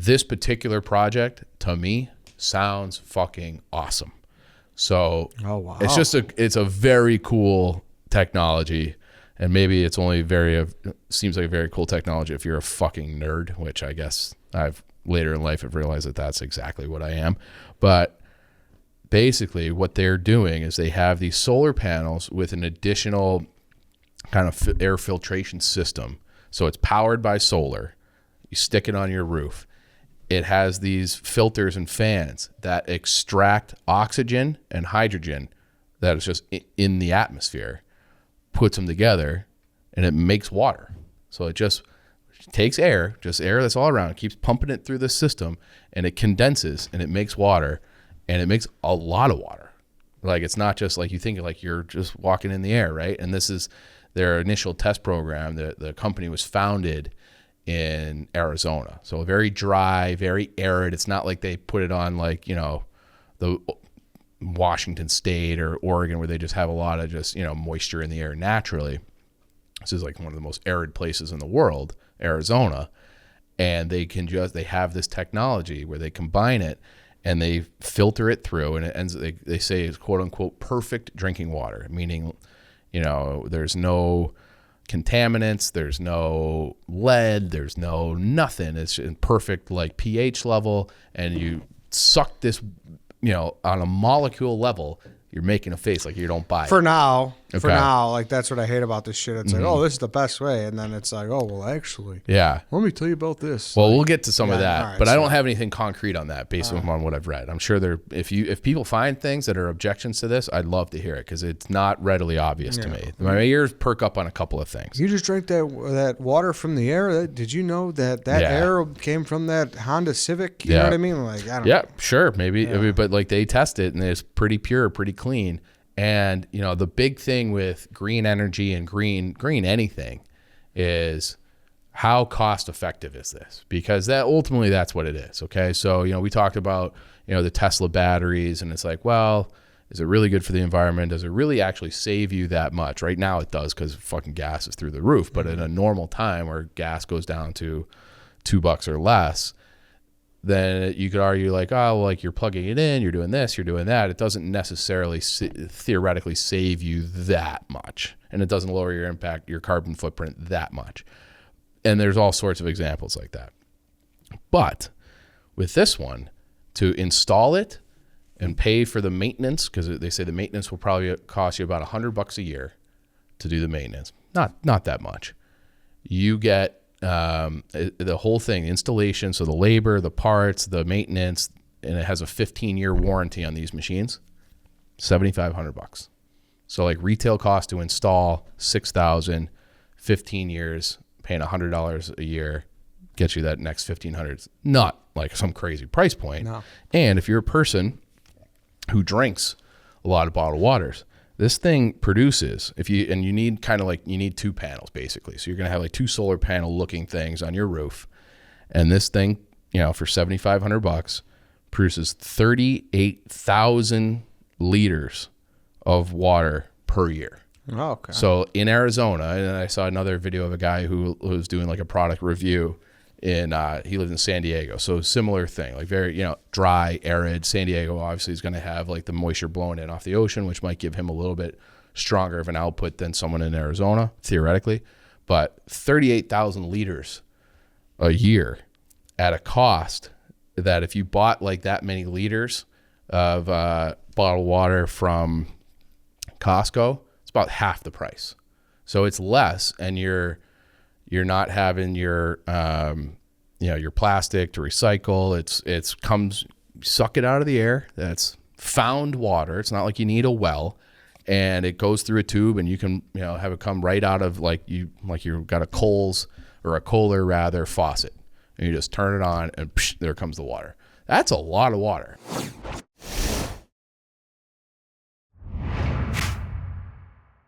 this particular project, to me, sounds fucking awesome. So it's a very cool technology. And maybe it's only seems like a very cool technology if you're a fucking nerd, which I guess later in life have realized that that's exactly what I am. But basically what they're doing is they have these solar panels with an additional kind of air filtration system. So it's powered by solar. You stick it on your roof. It has these filters and fans that extract oxygen and hydrogen that is just in the atmosphere, puts them together, and it makes water. So it just takes air that's all around, keeps pumping it through the system, and it condenses and it makes water, and it makes a lot of water. Like, it's not just like you think like you're just walking in the air, right? And this is their initial test program. The company was founded in Arizona. So very dry, very arid. It's not like they put it on like, the Washington State or Oregon where they just have a lot of just, moisture in the air naturally. This is like one of the most arid places in the world, Arizona. And they have this technology where they combine it and they filter it through, and it ends, they say it's quote unquote perfect drinking water, meaning, there's no contaminants, there's no lead, there's no nothing. It's in perfect like pH level, and you suck this, on a molecule level, you're making a face like you don't buy it. For now, like that's what I hate about this shit. It's like, oh, this is the best way, and then it's like, oh, well, actually, yeah. Let me tell you about this. Well, we'll get to some of that, right, but I don't have anything concrete on that based on what I've read. I'm sure if people find things that are objections to this, I'd love to hear it because it's not readily obvious to me. My ears perk up on a couple of things. You just drank that water from the air. Did you know that air came from that Honda Civic? You know what I mean? Like, I don't know. Sure, maybe, but like they test it and it's pretty pure, pretty clean. And, the big thing with green energy and green anything is how cost effective is this? Because ultimately that's what it is. Okay. So, we talked about, the Tesla batteries, and it's like, well, is it really good for the environment? Does it really actually save you that much? Right now it does because fucking gas is through the roof. But in a normal time where gas goes down to $2 or less, then you could argue like, oh, well, like you're plugging it in, you're doing this, you're doing that. It doesn't necessarily theoretically save you that much. And it doesn't lower your impact, your carbon footprint that much. And there's all sorts of examples like that. But with this one, to install it and pay for the maintenance, because they say the maintenance will probably cost you about $100 a year to do the maintenance. Not that much. You get the whole thing, installation, so the labor, the parts, the maintenance, and it has a 15-year warranty on these machines, $7,500. So like retail cost to install $6,000, 15 years, paying $100 a year, gets you that next $1,500. It's not like some crazy price point. No. And if you're a person who drinks a lot of bottled waters, this thing produces, you need two panels basically. So you're going to have like two solar panel looking things on your roof. And this thing, for $7,500 produces 38,000 liters of water per year. Oh, okay. So in Arizona, and I saw another video of a guy who was doing like a product review he lives in San Diego. So similar thing, like very, dry, arid. San Diego obviously is going to have like the moisture blowing in off the ocean, which might give him a little bit stronger of an output than someone in Arizona, theoretically. But 38,000 liters a year at a cost that if you bought like that many liters of bottled water from Costco, it's about half the price. So it's less, and you're not having your your plastic to recycle. It's comes, suck it out of the air. That's found water. It's not like you need a well, and it goes through a tube, and you can have it come right out of like you've got a Kohler rather faucet, and you just turn it on, and there comes the water. That's a lot of water.